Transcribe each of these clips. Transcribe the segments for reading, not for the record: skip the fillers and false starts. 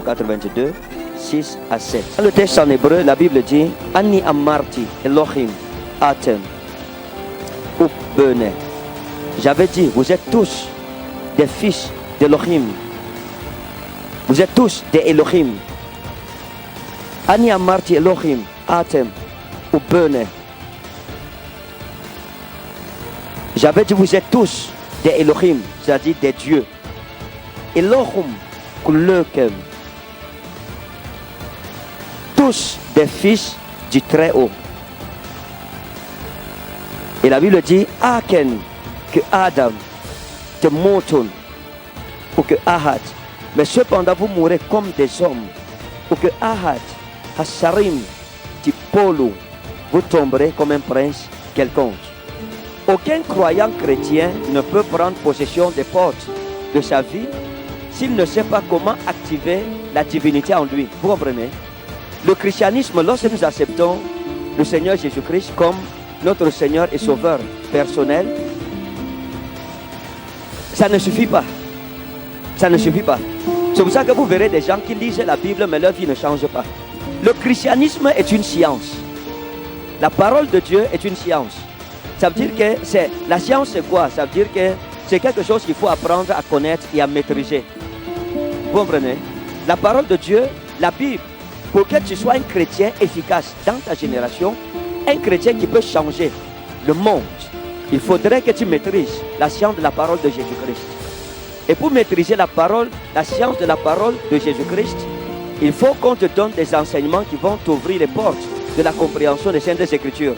82, 6 à 7. Dans le texte en hébreu, la Bible dit Ani amarti Elohim atem ou bene. J'avais dit, vous êtes tous des fils d'Elohim. Vous êtes tous des Elohim. Ani amarti Elohim atem ou bene. J'avais dit, vous êtes tous des Elohim, c'est-à-dire des dieux. Elohim kulökem. Tous des fils du Très-Haut. Et la Bible dit, Aken, que Adam, te monton, ou que Ahad. Mais cependant, vous mourrez comme des hommes. Ou que Ahad, Hassarim, Tipolo, vous tomberez comme un prince quelconque. Aucun croyant chrétien ne peut prendre possession des portes de sa vie s'il ne sait pas comment activer la divinité en lui. Vous comprenez? Le christianisme, lorsque nous acceptons le Seigneur Jésus-Christ comme notre Seigneur et Sauveur personnel, ça ne suffit pas. Ça ne suffit pas. C'est pour ça que vous verrez des gens qui lisent la Bible, mais leur vie ne change pas. Le christianisme est une science. La parole de Dieu est une science. Ça veut dire que la science, c'est quoi? Ça veut dire que c'est quelque chose qu'il faut apprendre à connaître et à maîtriser. Vous comprenez? La parole de Dieu, la Bible, pour que tu sois un chrétien efficace dans ta génération, un chrétien qui peut changer le monde, il faudrait que tu maîtrises la science de la parole de Jésus-Christ. Et pour maîtriser la parole, la science de la parole de Jésus-Christ, il faut qu'on te donne des enseignements qui vont t'ouvrir les portes de la compréhension des Saintes Écritures.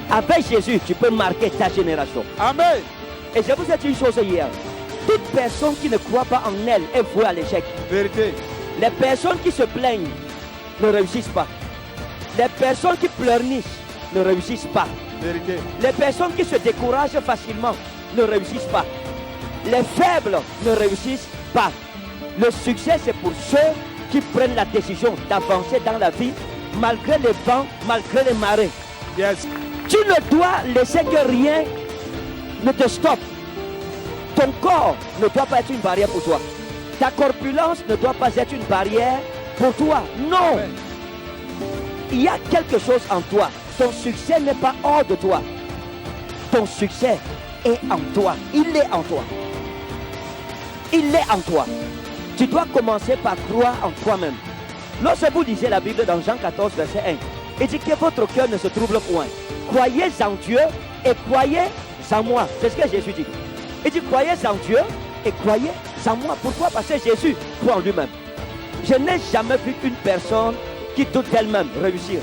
Avec Jésus, tu peux marquer ta génération. Amen. Et je vous ai dit une chose hier. Toute personne qui ne croit pas en elle est vouée à l'échec. Vérité. Les personnes qui se plaignent ne réussissent pas. Les personnes qui pleurnichent ne réussissent pas. Vérité. Les personnes qui se découragent facilement ne réussissent pas. Les faibles ne réussissent pas. Le succès, c'est pour ceux qui prennent la décision d'avancer dans la vie malgré les vents, malgré les marées. Yes. Tu ne dois laisser que rien ne te stoppe. Ton corps ne doit pas être une barrière pour toi. Ta corpulence ne doit pas être une barrière pour toi. Non. Amen. Il y a quelque chose en toi. Ton succès n'est pas hors de toi. Ton succès est en toi. Il est en toi. Il est en toi. Tu dois commencer par croire en toi-même. Lorsque vous lisez la Bible dans Jean 14, verset 1, il dit que votre cœur ne se trouble point. Croyez en Dieu et croyez en moi. C'est ce que Jésus dit. Il dit croyez en Dieu et croyez en moi. Pourquoi? Parce que Jésus croit en lui-même. Je n'ai jamais vu une personne qui doute d'elle-même réussir.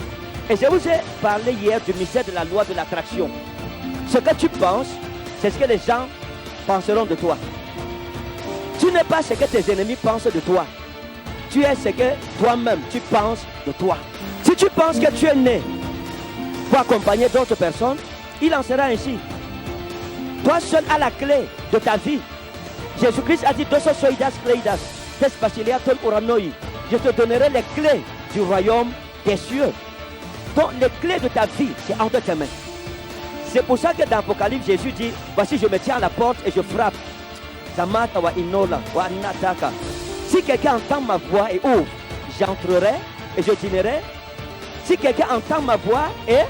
Et je vous ai parlé hier du mystère de la loi de l'attraction. Ce que tu penses, c'est ce que les gens penseront de toi. Tu n'es pas ce que tes ennemis pensent de toi. Tu es ce que toi-même tu penses de toi. Si tu penses que tu es né pour accompagner d'autres personnes, il en sera ainsi. Toi seul as la clé de ta vie. Jésus-Christ a dit je te donnerai les clés du royaume des cieux. Donc les clés de ta vie, c'est entre tes mains. C'est pour ça que dans l'Apocalypse, Jésus dit, voici je me tiens à la porte et je frappe. Si quelqu'un entend ma voix et ouvre, j'entrerai et je dînerai. Si quelqu'un entend ma voix et,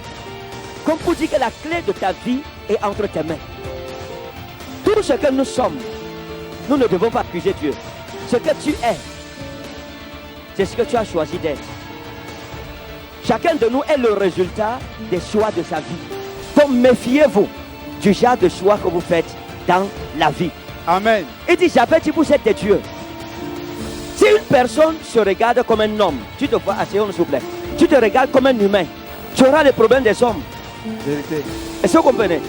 comme pour dire que la clé de ta vie est entre tes mains. Tout ce que nous sommes, nous ne devons pas accuser Dieu. Ce que tu es, c'est ce que tu as choisi d'être. Chacun de nous est le résultat des choix de sa vie. Donc méfiez-vous du genre de choix que vous faites dans la vie. Amen. Il dit, j'avais dit, vous êtes des dieux. Si une personne se regarde comme un homme, tu te vois, asseyons s'il vous plaît, tu te regardes comme un humain, tu auras les problèmes des hommes. Vérité. Est-ce que vous comprenez?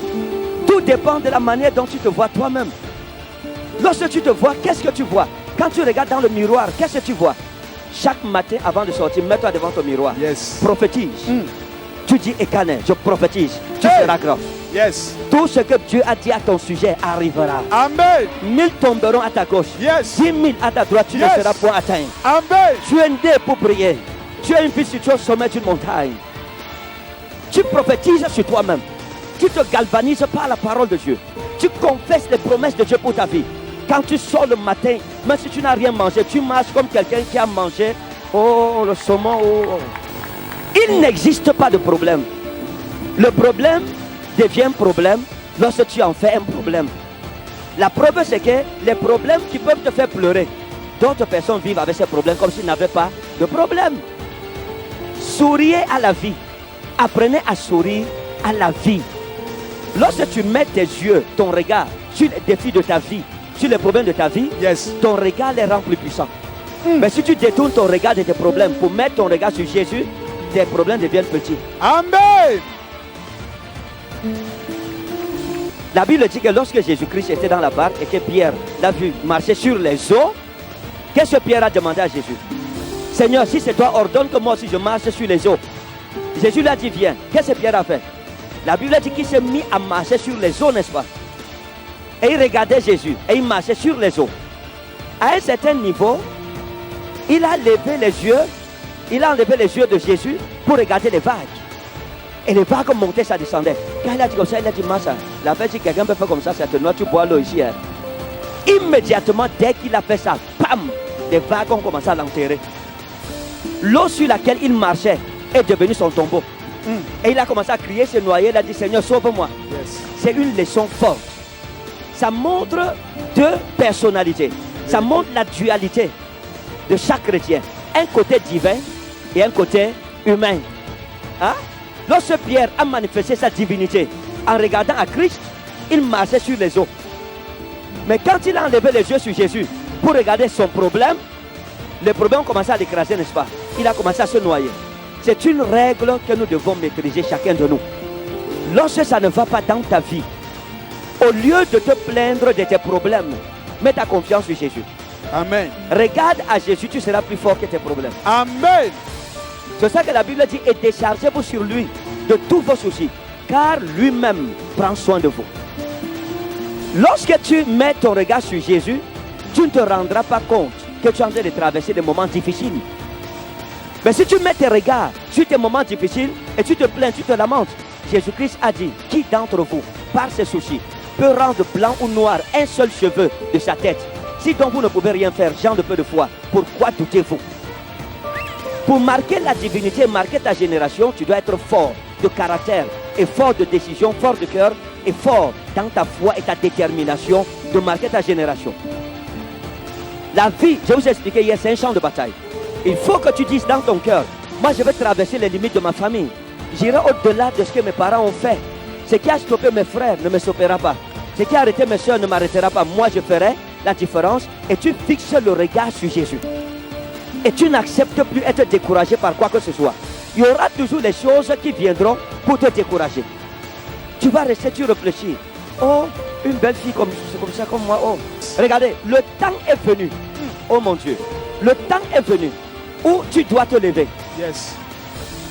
Tout dépend de la manière dont tu te vois toi-même. Lorsque tu te vois, qu'est-ce que tu vois? Quand tu regardes dans le miroir, qu'est-ce que tu vois? Chaque matin avant de sortir, mets-toi devant ton miroir. Yes. Prophétise. Tu dis Ekané, je prophétise. Tu seras grand. Yes. Tout ce que Dieu a dit à ton sujet arrivera. Amen. 1000 tomberont à ta gauche. Yes. 10 000 à ta droite, tu ne seras point atteint. Amen. Tu es né pour prier. Tu es une fille située au sommet d'une montagne. Tu prophétises sur toi-même. Tu te galvanises par la parole de Dieu. Tu confesses les promesses de Dieu pour ta vie. Quand tu sors le matin, même si tu n'as rien mangé, tu marches comme quelqu'un qui a mangé. Oh, le saumon. Oh. Il n'existe pas de problème. Le problème devient problème lorsque tu en fais un problème. La preuve, c'est que les problèmes qui peuvent te faire pleurer, d'autres personnes vivent avec ces problèmes comme s'ils n'avaient pas de problème. Souriez à la vie. Apprenez à sourire à la vie. Lorsque tu mets tes yeux, ton regard sur les défis de ta vie, sur les problèmes de ta vie, Yes. ton regard les rend plus puissants. Mais si tu détournes ton regard de tes problèmes pour mettre ton regard sur Jésus, tes problèmes deviennent petits. Amen. La Bible dit que lorsque Jésus-Christ était dans la barque et que Pierre l'a vu marcher sur les eaux, qu'est-ce que Pierre a demandé à Jésus? Seigneur, si c'est toi, ordonne que moi aussi je marche sur les eaux. Jésus lui a dit, viens. Qu'est-ce que Pierre a fait? La Bible dit qu'il s'est mis à marcher sur les eaux, n'est-ce pas? Et il regardait Jésus et il marchait sur les eaux. À un certain niveau, il a levé les yeux, il a enlevé les yeux de Jésus pour regarder les vagues. Et les vagues montaient, ça descendait. Quand il a dit comme ça, il a dit, Massa, la veille, si quelqu'un peut faire comme ça te noie, tu bois l'eau ici. Hein. Immédiatement, dès qu'il a fait ça, bam, les vagues ont commencé à l'enterrer. L'eau sur laquelle il marchait est devenue son tombeau. Et il a commencé à crier, se noyer, il a dit, Seigneur, sauve-moi. Yes. C'est une leçon forte. Ça montre deux personnalités. Ça montre la dualité de chaque chrétien. Un côté divin et un côté humain. Hein? Lorsque Pierre a manifesté sa divinité en regardant à Christ, il marchait sur les eaux. Mais quand il a enlevé les yeux sur Jésus pour regarder son problème, les problèmes ont commencé à l'écraser, n'est-ce pas? Il a commencé à se noyer. C'est une règle que nous devons maîtriser, chacun de nous. Lorsque ça ne va pas dans ta vie, au lieu de te plaindre de tes problèmes, mets ta confiance sur Jésus. Amen. Regarde à Jésus, tu seras plus fort que tes problèmes. Amen. C'est ça que la Bible dit, et déchargez-vous sur lui de tous vos soucis, car lui-même prend soin de vous. Lorsque tu mets ton regard sur Jésus, tu ne te rendras pas compte que tu es en train de traverser des moments difficiles. Mais si tu mets tes regards sur tes moments difficiles et tu te plains, tu te lamentes, Jésus-Christ a dit, qui d'entre vous, par ses soucis, peut rendre blanc ou noir un seul cheveu de sa tête? Si donc vous ne pouvez rien faire, gens de peu de foi, pourquoi doutez-vous? Pour marquer la divinité, marquer ta génération, tu dois être fort de caractère et fort de décision, fort de cœur et fort dans ta foi et ta détermination de marquer ta génération. La vie, je vous ai expliqué hier, c'est un champ de bataille. Il faut que tu dises dans ton cœur, moi je vais traverser les limites de ma famille. J'irai au-delà de ce que mes parents ont fait. Ce qui a stoppé mes frères ne me stoppera pas. Ce qui a arrêté mes soeurs ne m'arrêtera pas. Moi je ferai la différence et tu fixes le regard sur Jésus. Et tu n'acceptes plus être découragé par quoi que ce soit. Il y aura toujours des choses qui viendront pour te décourager. Tu vas rester, tu réfléchis. Oh, une belle fille comme ça, comme moi. Oh, regardez, le temps est venu. Oh mon Dieu, le temps est venu où tu dois te lever. Yes.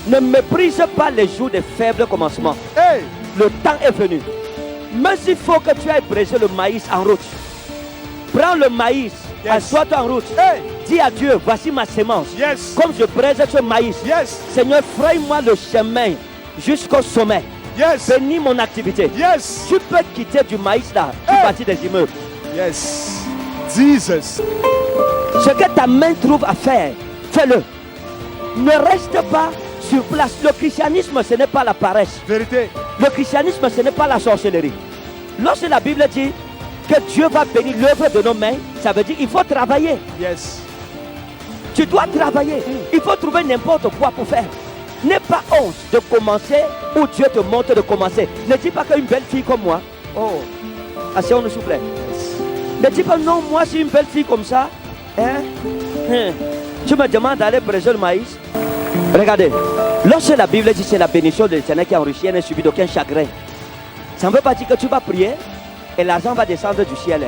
Ne méprise pas les jours de faibles commencements. Hey. Le temps est venu. Mais il faut que tu ailles braiser le maïs en route. Prends le maïs, Yes. assois-toi en route. Hey. Dis à Dieu, voici ma sémence. Yes. Comme je braise ce maïs. Yes. Seigneur, fraye-moi le chemin jusqu'au sommet. Yes. Bénis mon activité. Yes. Tu peux quitter du maïs là, tu Hey. bâtis des immeubles. Yes. Jesus. Ce que ta main trouve à faire, fais-le. Ne reste pas sur place. Le christianisme, ce n'est pas la paresse. Vérité. Le christianisme, ce n'est pas la sorcellerie. Lorsque la Bible dit que Dieu va bénir l'œuvre de nos mains, ça veut dire qu'il faut travailler. Yes. Tu dois travailler. Il faut trouver n'importe quoi pour faire. N'aie pas honte de commencer où Dieu te montre de commencer. Ne dis pas qu'une belle fille comme moi. Oh, asseyons-nous s'il vous plaît. Ne dis pas non, moi c'est une belle fille comme ça. Tu me demandes d'aller braiser le maïs. Regardez, lorsque la Bible dit que c'est la bénédiction de l'Éternel qui enrichit, elle n'est subie d'aucun chagrin. Ça ne veut pas dire que tu vas prier et l'argent va descendre du ciel.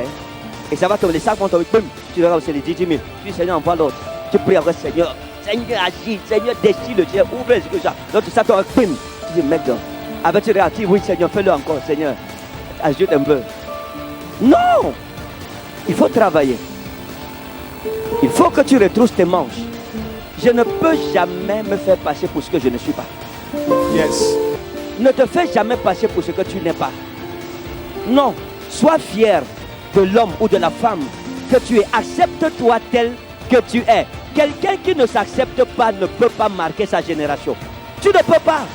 Et ça va tomber, les sacs vont tomber, boum, tu verras, c'est les 10 000. Puis Seigneur envoie l'autre. Tu pries avec Seigneur. Seigneur agit, Seigneur déchire le ciel, ouvre les yeux, l'autre ça tombe, boum. Tu dis mec, avec tu regardes, oui Seigneur, fais-le encore, Seigneur. Ajoute un peu. Non! Il faut travailler. Il faut que tu retrousses tes manches. Je ne peux jamais me faire passer pour ce que je ne suis pas. Yes. Ne te fais jamais passer pour ce que tu n'es pas. Non, sois fier de l'homme ou de la femme que tu es. Accepte-toi tel que tu es. Quelqu'un qui ne s'accepte pas ne peut pas marquer sa génération. Tu ne peux pas.